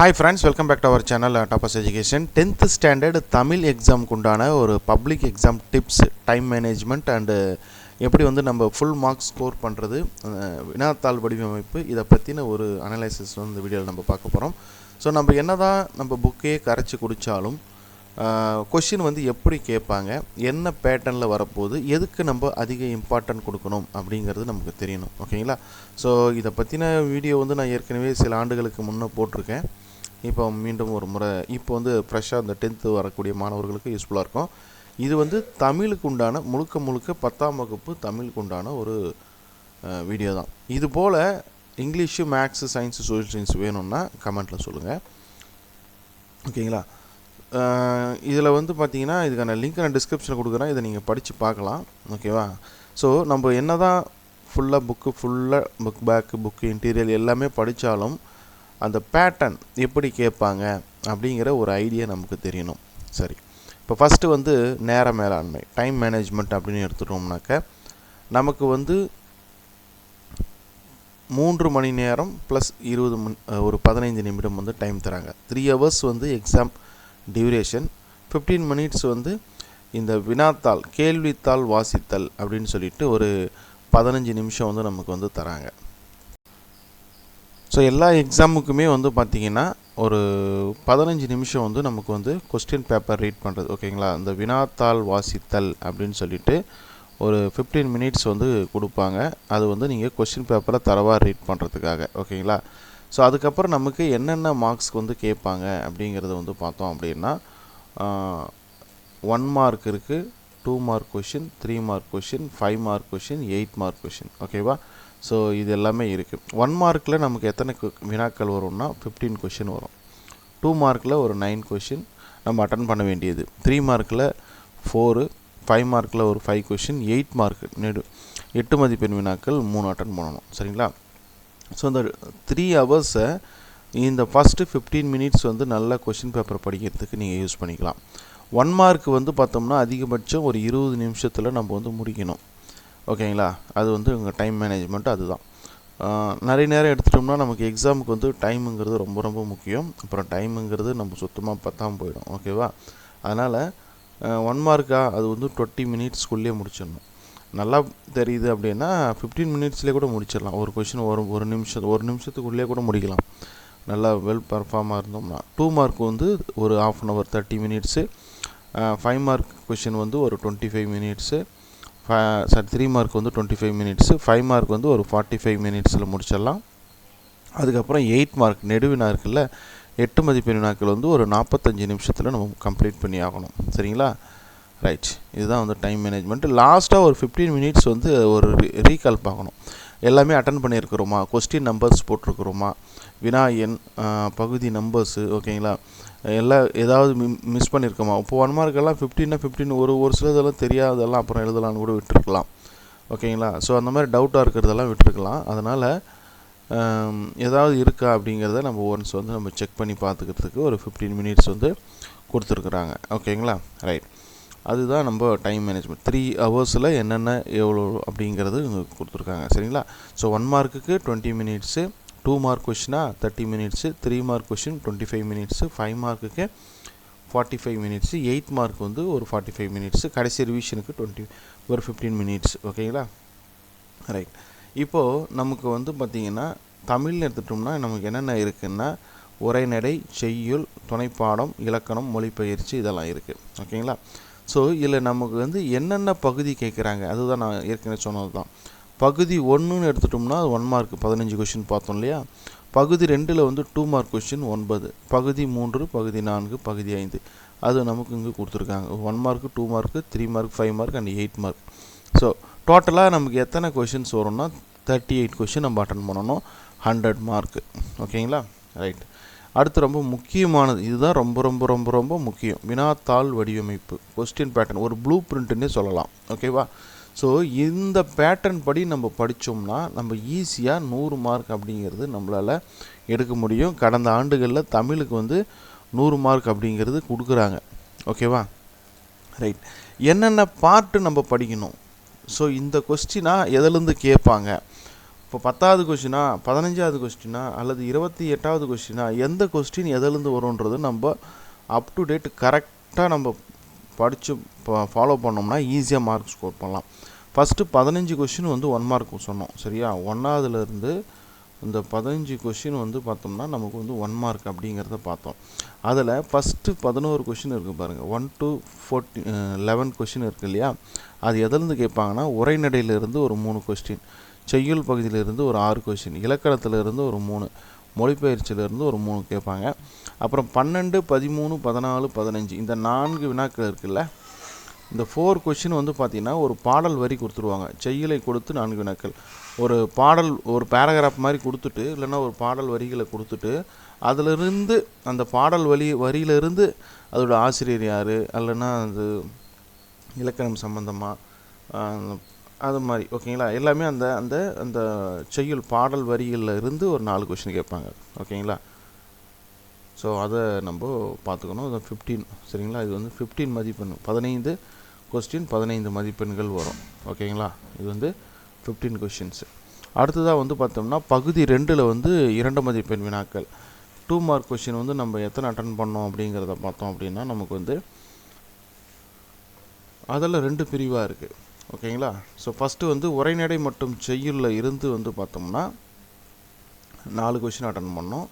Hi friends, welcome back to our channel Tapas Education. 10th standard Tamil எக்ஸாமுக்கு உண்டான ஒரு public exam tips, time management and எப்படி வந்து நம்ம ஃபுல் மார்க்ஸ் ஸ்கோர் பண்ணுறது, வினாத்தாள் வடிவமைப்பு, இதை பற்றின ஒரு அனலைசிஸ் வந்து இந்த வீடியோவில் நம்ம பார்க்க போகிறோம். ஸோ நம்ம என்ன தான் நம்ம புக்கே கரைச்சி குடித்தாலும் கொஷின் வந்து எப்படி கேட்பாங்க, என்ன பேட்டர்னில் வரப்போகுது, எதுக்கு நம்ம அதிக இம்பார்ட்டன்ட் கொடுக்கணும் அப்படிங்கிறது நமக்கு தெரியணும். ஓகேங்களா? ஸோ இதை பற்றின வீடியோ வந்து நான் ஏற்கனவே சில ஆண்டுகளுக்கு முன்னே போட்டிருக்கேன். இப்போ மீண்டும் ஒரு முறை இப்போ வந்து ஃப்ரெஷ்ஷாக இந்த 10th வரக்கூடிய மாணவர்களுக்கு யூஸ்ஃபுல்லாக இருக்கும். இது வந்து தமிழுக்கு உண்டான முழுக்க 10ஆம் வகுப்பு தமிழுக்கு உண்டான ஒரு வீடியோ தான். இது போல் English, maths, science, social science வேணும்னா கமெண்ட்டில் சொல்லுங்கள். ஓகேங்களா? இதில் வந்து பார்த்தீங்கன்னா இதுக்கான லிங்க் நான் டிஸ்கிரிப்ஷனில் கொடுக்குறேன், இதை நீங்கள் படித்து பார்க்கலாம். ஓகேவா? ஸோ நம்ம என்ன தான் ஃபுல்லாக புக் பேக்கு, புக்கு இன்டீரியல் எல்லாமே படித்தாலும் அந்த பேட்டர்ன் எப்படி கேட்பாங்க அப்படிங்கிற ஒரு ஐடியா நமக்கு தெரியணும். சரி, இப்போ ஃபஸ்ட்டு வந்து நேர மேலாண்மை, டைம் மேனேஜ்மெண்ட் அப்படின்னு எடுத்துட்டோம்னாக்க நமக்கு வந்து 3 மணி நேரம் ப்ளஸ் 20 15 நிமிடம் வந்து டைம் தராங்க. 3 hours வந்து எக்ஸாம் டியூரேஷன், 15 minutes வந்து இந்த வினாத்தாள், கேள்வித்தாள் வாசித்தல் அப்படின்னு சொல்லிட்டு ஒரு 15 நிமிஷம் வந்து நமக்கு வந்து தராங்க. ஸோ எல்லா எக்ஸாமுக்குமே வந்து பார்த்திங்கன்னா ஒரு 15 நிமிஷம் வந்து நமக்கு வந்து கொஸ்டின் பேப்பர் ரீட் பண்ணுறது. ஓகேங்களா? இந்த வினாத்தாள் வாசித்தல் அப்படின்னு சொல்லிட்டு ஒரு 15 minutes வந்து கொடுப்பாங்க. அது வந்து நீங்கள் கொஸ்டின் பேப்பரை தரவாக ரீட் பண்ணுறதுக்காக. ஓகேங்களா? ஸோ அதுக்கப்புறம் நமக்கு என்னென்ன மார்க்ஸ்க்கு வந்து கேட்பாங்க அப்படிங்கிறத வந்து பார்த்தோம் அப்படின்னா 1 mark இருக்குது, 2 mark question, 3 mark question, 5 mark question, 8 mark question. ஓகேவா? ஸோ இது எல்லாமே இருக்குது. 1 markல நமக்கு எத்தனை வினாக்கள் வரும்னா 15 கொஷின் வரும். 2 markல ஒரு 9 கொஷின் நம்ம அட்டன் பண்ண வேண்டியது. 3 markல 4, 5 markல ஒரு 5 கொஷின், 8 mark 8 மதிப்பெண் வினாக்கள் 3 அட்டன் பண்ணணும். சரிங்களா? ஸோ இந்த 3 hours இந்த ஃபஸ்ட்டு 15 minutes வந்து நல்ல கொஷின் பேப்பர் படிக்கிறதுக்கு நீங்கள் யூஸ் பண்ணிக்கலாம். 1 mark வந்து பார்த்தோம்னா அதிகபட்சம் ஒரு 20 நிமிஷத்தில் நம்ம வந்து முடிக்கணும். ஓகேங்களா? அது வந்து உங்கள் டைம் மேனேஜ்மெண்ட் அதுதான். நிறைய நேரம் எடுத்துட்டோம்னா நமக்கு எக்ஸாமுக்கு வந்து டைமுங்கிறது ரொம்ப முக்கியம். அப்புறம் டைமுங்கிறது நம்ம சுத்தமாக பத்தாமல் போயிடும். ஓகேவா? அதனால் 1 mark அது வந்து 20 minutesக்குள்ளேயே முடிச்சிடணும். நல்லா தெரியுது அப்படின்னா 15 minutesலேயே கூட முடிச்சிடலாம். ஒரு கொஷின் ஒரு நிமிஷத்துக்குள்ளேயே கூட முடிக்கலாம். நல்லா வெல் பர்ஃபார்மாக இருந்தோம்னா. 2 mark வந்து ஒரு 1/2 hour 30 minutes, 5 mark கொஷின் வந்து ஒரு 25 minutes, 3 mark வந்து 25 minutes, 5 mark வந்து ஒரு 45 minutesல முடிச்சிடலாம். அதுக்கப்புறம் 8 mark நெடுவினா இருக்குல்ல, 8 மதிப்பெண் வினாக்கள் வந்து ஒரு 45 நிமிஷத்தில் நம்ம கம்ப்ளீட் பண்ணி ஆகணும். சரிங்களா? ரைட், இதுதான் வந்து டைம் மேனேஜ்மெண்ட். லாஸ்ட்டாக ஒரு 15 minutes வந்து ஒரு ரீகால் பார்க்கணும். எல்லாமே அட்டன் பண்ணியிருக்கிறோமா, கொஸ்டின் நம்பர்ஸ் போட்டிருக்கிறோமா, வினா எண், பகுதி நம்பர்ஸு. ஓகேங்களா? ஏதாவது மிஸ் பண்ணியிருக்கோமா. இப்போ 1 mark எல்லாம் 15 ஒரு சிலதெல்லாம் தெரியாததெல்லாம் அப்புறம் எழுதலான்னு கூட விட்டுருக்கலாம். ஓகேங்களா? ஸோ அந்த மாதிரி டவுட்டாக இருக்கிறதெல்லாம் விட்டுருக்கலாம். அதனால் ஏதாவது இருக்கா அப்படிங்கிறத நம்ம ஒன்ஸ் வந்து நம்ம செக் பண்ணி பார்த்துக்கிறதுக்கு ஒரு 15 minutes வந்து கொடுத்துருக்குறாங்க. ஓகேங்களா? ரைட், அதுதான் நம்ம டைம் மேனேஜ்மெண்ட். 3 hours என்னென்ன எவ்வளோ அப்படிங்கிறது கொடுத்துருக்காங்க. சரிங்களா? So 1 markக்கு 20 minutes, 2 mark கொஷினா 30 minutes, 3 mark question 25 minutes, 5 markக்கு 45 minutes, 8 mark வந்து ஒரு 45 minutes, கடைசி ரிவிஷனுக்கு ஒரு 15 minutes. ஓகேங்களா? ரைட், இப்போது நமக்கு வந்து பார்த்திங்கன்னா தமிழ்னு எடுத்துட்டோம்னா நமக்கு என்னென்ன இருக்குதுன்னா உரைநடை, செய்யுள், துணைப்பாடம், இலக்கணம், மொழிபெயர்ச்சி இதெல்லாம் இருக்குது. ஓகேங்களா? ஸோ இதில் நமக்கு வந்து என்னென்ன பகுதி கேட்குறாங்க அதுதான் நான் ஏற்கனவே சொன்னது தான். பகுதி 1ன்னு எடுத்துட்டோம்னா 1 mark 15 கொஷின் பார்த்தோம் இல்லையா. பகுதி 2ல் வந்து 2 mark கொஷின் 9, பகுதி 3, பகுதி 4, பகுதி 5 அது நமக்கு இங்கே கொடுத்துருக்காங்க. 1 mark, 2 mark, 3 mark, 5 mark and 8 mark. So டோட்டலாக நமக்கு எத்தனை கொஷின்ஸ் வரும்னா 38 கொஷின் நம்ம அட்டன் பண்ணணும், 100 mark. ஓகேங்களா? ரைட், அடுத்து ரொம்ப முக்கியமானது, இதுதான் ரொம்ப முக்கியம், வினாத்தாள் வடிவமைப்பு, கொஸ்டின் பேட்டர்ன், ஒரு ப்ளூ பிரிண்ட்டுன்னே சொல்லலாம். ஓகேவா? ஸோ இந்த பேட்டர்ன் படி நம்ம படித்தோம்னா நம்ம ஈஸியாக 100 mark அப்படிங்கிறது நம்மளால் எடுக்க முடியும். கடந்த ஆண்டுகளில் தமிழுக்கு வந்து 100 mark அப்படிங்கிறது கொடுக்குறாங்க. ஓகேவா? ரைட், என்னென்ன பார்ட்டு நம்ம படிக்கணும். ஸோ இந்த கொஸ்டினாக எதுலேருந்து கேட்பாங்க, இப்போ 10வது கொஸ்டினா 15வது கொஸ்டினா அல்லது 28வது கொஸ்டினா எந்த கொஸ்டின் எதிலேருந்து வரும்ன்றது நம்ம அப் டு டேட் கரெக்டாக நம்ம படித்து ஃபாலோ பண்ணோம்னா ஈஸியாக மார்க் ஸ்கோர் பண்ணலாம். ஃபஸ்ட்டு 15 கொஸ்டின் வந்து 1 மார்க் சொன்னோம் சரியா. 1வதுலேருந்து இந்த 15 கொஸ்டின் வந்து பார்த்தோம்னா நமக்கு வந்து 1 மார்க் அப்படிங்கிறத பார்த்தோம். அதில் ஃபஸ்ட்டு 11 கொஸ்டின் இருக்குது பாருங்கள். 1 to 11 கொஸ்டின் இருக்குது இல்லையா. அது எதிலேருந்து கேட்பாங்கன்னா உரைநடையிலிருந்து ஒரு 3 கொஸ்டின், செய்யுள் பகுதியிலிருந்து ஒரு 6 கொஸ்டின், இலக்கணத்திலிருந்து ஒரு 3, மொழிபெயர்ச்சியிலிருந்து ஒரு 3 கேட்பாங்க. அப்புறம் 12, 13, 14, 15 இந்த 4 வினாக்கள் இருக்குல்ல. இந்த 4 கொஸ்டின் வந்து பார்த்திங்கன்னா ஒரு பாடல் வரி கொடுத்துருவாங்க. செய்யுளை கொடுத்து 4 வினாக்கள், ஒரு பாடல் ஒரு பேராகிராஃப் மாதிரி கொடுத்துட்டு இல்லைன்னா ஒரு பாடல் வரிகளை கொடுத்துட்டு அதிலிருந்து அந்த பாடல் வரியிலிருந்து அதோட ஆசிரியர் யார் அல்லைன்னா அது இலக்கணம் சம்மந்தமாக அது மாதிரி ஓகேங்களா. எல்லாமே அந்த அந்த அந்த செய்யுள் பாடல் வரிகளில் இருந்து ஒரு 4 கொஸ்டின் கேட்பாங்க ஓகேங்களா. ஸோ அதை நம்ம பார்த்துக்கணும். அது 15 சரிங்களா. இது வந்து 15 மதிப்பெண், 15 கொஸ்டின் 15 மதிப்பெண்கள் வரும் ஓகேங்களா. இது வந்து 15 கொஸ்டின்ஸு. அடுத்ததாக வந்து பார்த்தோம்னா பகுதி 2ல் வந்து 2 மதிப்பெண் வினாக்கள் 2 மார்க் கொஸ்டின் வந்து நம்ம எத்தனை அட்டன் பண்ணோம் அப்படிங்கிறத பார்த்தோம் அப்படின்னா நமக்கு வந்து அதில் 2 பிரிவாக இருக்குது ஓகேங்களா. ஸோ ஃபஸ்ட்டு வந்து உரைநடை மற்றும் செய்யுளில் இருந்து வந்து பார்த்தோம்னா 4 கொஸ்டின் அட்டன் பண்ணோம்.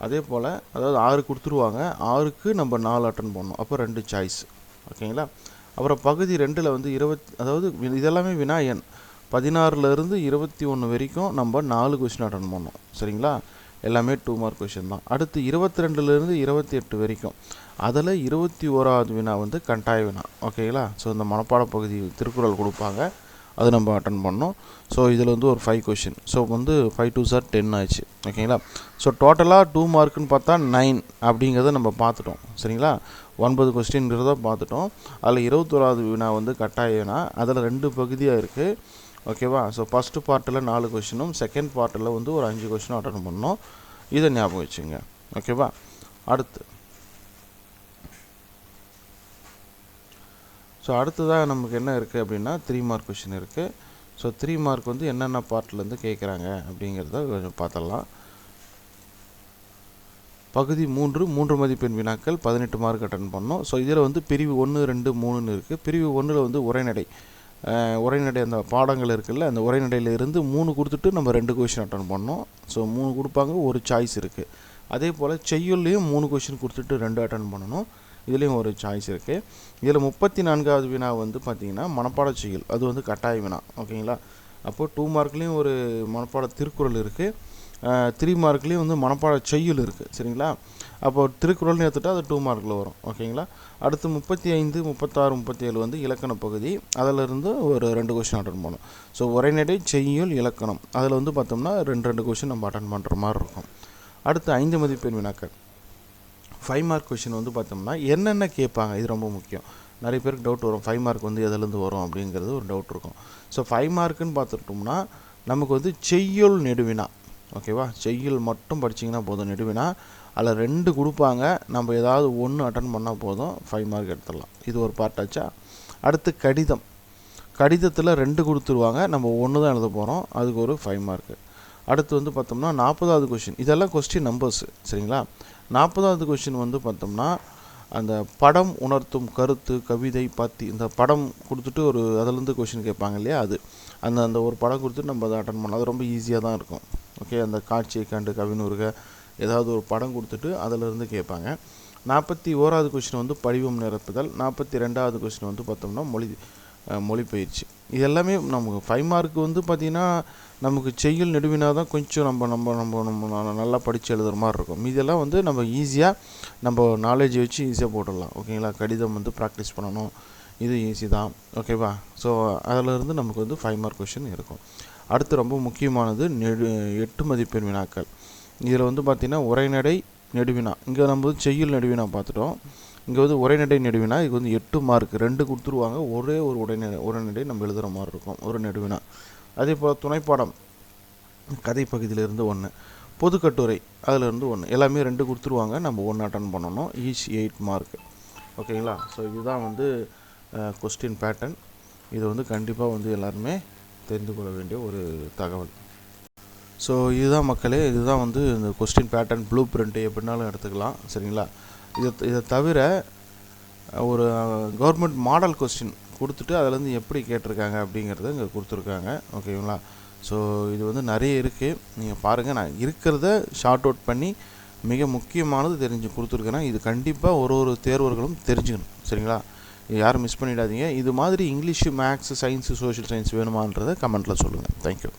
அதே போல் அதாவது 6 கொடுத்துருவாங்க, 6க்கு நம்ம 4 அட்டன் பண்ணோம், அப்போ 2 சாய்ஸ் ஓகேங்களா. அப்புறம் பகுதி 2ல் வந்து அதாவது இதெல்லாமே வினா எண் 16லேருந்து 21 வரைக்கும் நம்ம 4 கொஸ்டின் அட்டன் பண்ணோம் சரிங்களா. எல்லாமே 2 மார்க் கொஸ்டின் தான். அடுத்து 22லேருந்து 28 வரைக்கும் அதில் 21வது வினா வந்து கட்டாய வினா ஓகேங்களா. ஸோ இந்த மனப்பாட பகுதி திருக்குறள் கொடுப்பாங்க, அது நம்ம அட்டன் பண்ணோம். ஸோ இதில் வந்து ஒரு 5 கொஸ்டின். ஸோ வந்து 5 2 சார் 10 ஆச்சு ஓகேங்களா. ஸோ டோட்டலாக 2 மார்க்குன்னு பார்த்தா 9 அப்படிங்கிறத நம்ம பார்த்துட்டோம் சரிங்களா. 9 கொஸ்டின்கிறத பார்த்துட்டோம். அதில் 21வது வினா வந்து கட்டாய வினா, அதில் 2 பகுதியாக இருக்குது ஓகேவா. ஸோ ஃபஸ்ட்டு பார்ட்டில் 4 கொஸ்டினும் செகண்ட் பார்ட்டில் வந்து ஒரு 5 கொஸ்டினும் அட்டன் பண்ணோம். இதை ஞாபகம் வச்சுங்க ஓகேவா. அடுத்ததாக நமக்கு என்ன இருக்குது அப்படின்னா 3 மார்க் கொஸ்டின் இருக்குது. ஸோ 3 மார்க் வந்து என்னென்ன பார்ட்லேருந்து கேட்குறாங்க அப்படிங்கிறத கொஞ்சம் பார்த்துடலாம். பகுதி 3 மதிப்பெண் வினாக்கள் 18 மார்க் அட்டன் பண்ணோம். ஸோ இதில் வந்து பிரிவு 1, 2, 3ன்னு இருக்குது. பிரிவு 1ல் வந்து உரைநடை அந்த பாடங்கள் இருக்குல்ல, அந்த உரைநடையில் இருந்து 3 கொடுத்துட்டு நம்ம 2 கொஸ்டின் அட்டன் பண்ணோம். ஸோ 3 கொடுப்பாங்க, ஒரு சாய்ஸ் இருக்குது. அதே போல் செய்யுள்லேயும் 3 கொஸ்டின் கொடுத்துட்டு 2 அட்டன் பண்ணணும், இதுலேயும் ஒரு சாய்ஸ் இருக்குது. இதில் 34வது வினா வந்து பார்த்திங்கன்னா மனப்பாட செய்யுள், அது வந்து கட்டாய வினா ஓகேங்களா. அப்போது 2 மார்க்லேயும் ஒரு மனப்பாட திருக்குறள் இருக்குது, 3 மார்க்லேயும் வந்து மனப்பாட செய்யுள் இருக்குது சரிங்களா. அப்போது திருக்குறள்னு எடுத்துகிட்டா அது 2 மார்க்கில் வரும் ஓகேங்களா. அடுத்து 35, 36, 37 வந்து இலக்கண பகுதி, அதிலிருந்து ஒரு 2 கொஸ்டின் அட்டன் பண்ணணும். ஸோ உரைநடை செய்யுள் இலக்கணம் அதில் வந்து பார்த்தோம்னா 2 கொஸ்டின் நம்ம அட்டன் பண்ணுற மாதிரி இருக்கும். அடுத்து 5 மதிப்பெண் வினாக்கள் 5 மார்க் கொஸ்டின் வந்து பார்த்தோம்னா என்னென்ன கேட்பாங்க, இது ரொம்ப முக்கியம். நிறைய பேருக்கு டவுட் வரும், 5 மார்க் வந்து எதுலேருந்து வரும் அப்படிங்கிறது ஒரு டவுட் இருக்கும். ஸோ 5 மார்க்குன்னு பார்த்துட்டோம்னா நமக்கு வந்து செய்யுள் நெடுவினா ஓகேவா. செய்யுள் மட்டும் படிச்சிங்கன்னா போதும், நெடுவினா அதில் 2 கொடுப்பாங்க, நம்ம ஏதாவது 1 அட்டன் பண்ணால் போதும் 5 மார்க் எடுத்துடலாம். இது ஒரு பார்ட் ஆச்சா. அடுத்து கடிதத்தில் 2 கொடுத்துருவாங்க, நம்ம 1 தான் எழுத போகிறோம், அதுக்கு ஒரு 5 மார்க்கு. அடுத்து வந்து பார்த்தோம்னா 40வது கொஸ்டின், இதெல்லாம் கொஸ்டின் நம்பர்ஸு சரிங்களா. 40வது கொஸ்டின் வந்து பார்த்தோம்னா அந்த படம் உணர்த்தும் கருத்து கவிதை பற்றி இந்த படம் கொடுத்துட்டு ஒரு அதிலேருந்து கொஸ்டின் கேட்பாங்க இல்லையா, அது அந்த ஒரு படம் கொடுத்துட்டு நம்ம அதை அட்டன் பண்ணலாம். அது ரொம்ப ஈஸியாக தான் இருக்கும் ஓகே. அந்த காட்சியை கண்டு கவினுருக ஏதாவது ஒரு படம் கொடுத்துட்டு அதிலிருந்து கேட்பாங்க. 41வது கொஸ்டின் வந்து படிவம் நிரப்புதல், 42வது கொஸ்டின் வந்து பார்த்தோம்னா மொழிபெயர்ச்சி. இது எல்லாமே நமக்கு 5 மார்க் வந்து பார்த்திங்கன்னா நமக்கு செய்யுள் நெடுவினா தான் கொஞ்சம் நம்ம நல்லா படித்து எழுதுகிற மாதிரி இருக்கும். மீதெல்லாம் வந்து நம்ம ஈஸியாக நம்ம நாலேஜ் வச்சு ஈஸியாக போட்டுடலாம் ஓகேங்களா. கடிதம் வந்து ப்ராக்டிஸ் பண்ணணும், இது ஈஸி தான் ஓகேவா. ஸோ அதிலிருந்து நமக்கு வந்து 5 மார்க் கொஸ்டின் இருக்கும். அடுத்து ரொம்ப முக்கியமானது 8 மதிப்பெண் வினாக்கள். இதில் வந்து பார்த்திங்கன்னா உரைநடை நெடுவினா, இங்கே நம்ம வந்து செய்யுள் நெடுவினா பார்த்துட்டோம், இங்கே வந்து உரைநடை நெடுவினா. இது வந்து 8 மார்க் 2 கொடுத்துருவாங்க, ஒரே ஒரு உரைநடை நம்ம எழுதுகிற மாதிரி இருக்கும், ஒரு நெடுவினா. அதே போல் துணைப்பாடம் கதை பகுதியிலிருந்து 1, பொதுக்கட்டுரை அதிலிருந்து 1, எல்லாமே 2 கொடுத்துருவாங்க, நம்ம 1 அட்டன் பண்ணணும், ஈச் 8 மார்க் ஓகேங்களா. ஸோ இதுதான் வந்து கொஸ்டின் பேட்டர்ன். இது வந்து கண்டிப்பாக வந்து எல்லாருமே தெரிந்து கொள்ள வேண்டிய ஒரு தகவல். ஸோ இதுதான் மக்களே, இதுதான் வந்து இந்த கொஸ்டின் பேட்டர்ன் ப்ளூ பிரிண்ட்டு எப்படினாலும் எடுத்துக்கலாம். சரிங்களா? இதை தவிர ஒரு கவர்மெண்ட் மாடல் கொஸ்டின் கொடுத்துட்டு அதுலேருந்து எப்படி கேட்டிருக்காங்க அப்படிங்கிறத இங்கே கொடுத்துருக்காங்க. ஓகேங்களா? ஸோ இது வந்து நிறைய இருக்குது, நீங்கள் பாருங்கள். நான் இருக்கிறத ஷார்ட் அவுட் பண்ணி மிக முக்கியமானது தெரிஞ்சு கொடுத்துருக்கேன்னா இது கண்டிப்பாக ஒரு தேர்வர்களும் தெரிஞ்சுக்கணும். சரிங்களா? இது யாரும் மிஸ் பண்ணிடாதீங்க. இது மாதிரி English, maths, science, social science வேணுமான்றதை கமெண்ட்டில் சொல்லுங்கள். தேங்க்யூ.